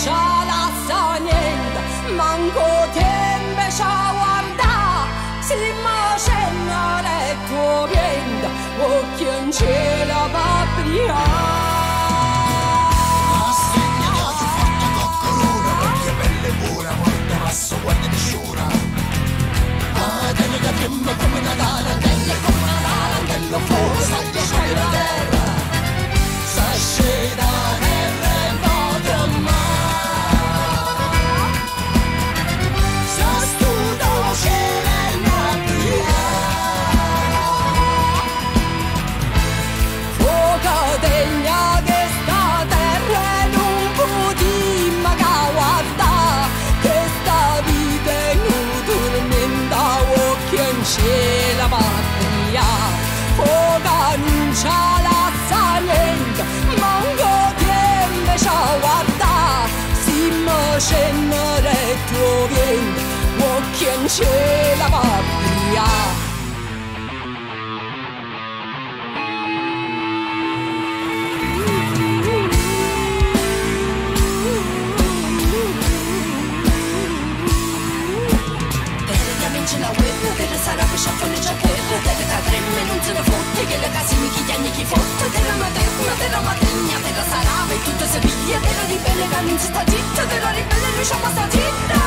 c'ha la sa niente, manco tempo c'ha guarda, si ma scendere tuo vento, occhio in cielo va brillare. Guarda di sciura, delle prima come Natale, delle come Natale, andello fuori, saldi sulla terra, sasce da terra e vado mai, sa studo cielo e natura, fuoco degna che sta terra non può dire ma guarda. C'è la battaglia, fuoco non c'ha la sa niente, manco tempo c'ha guarda, si mi scendere tuo vento, occhio non c'è la battaglia. Sarà che sciaffone giacchetta, te la tremme non se ne fotte, che le casini chi tieni chi fotte, te la materna, te la sarà, e tutto se piglia, te la ribelle che non si sta zitta, te la ribelle non c'ha pasta zitta.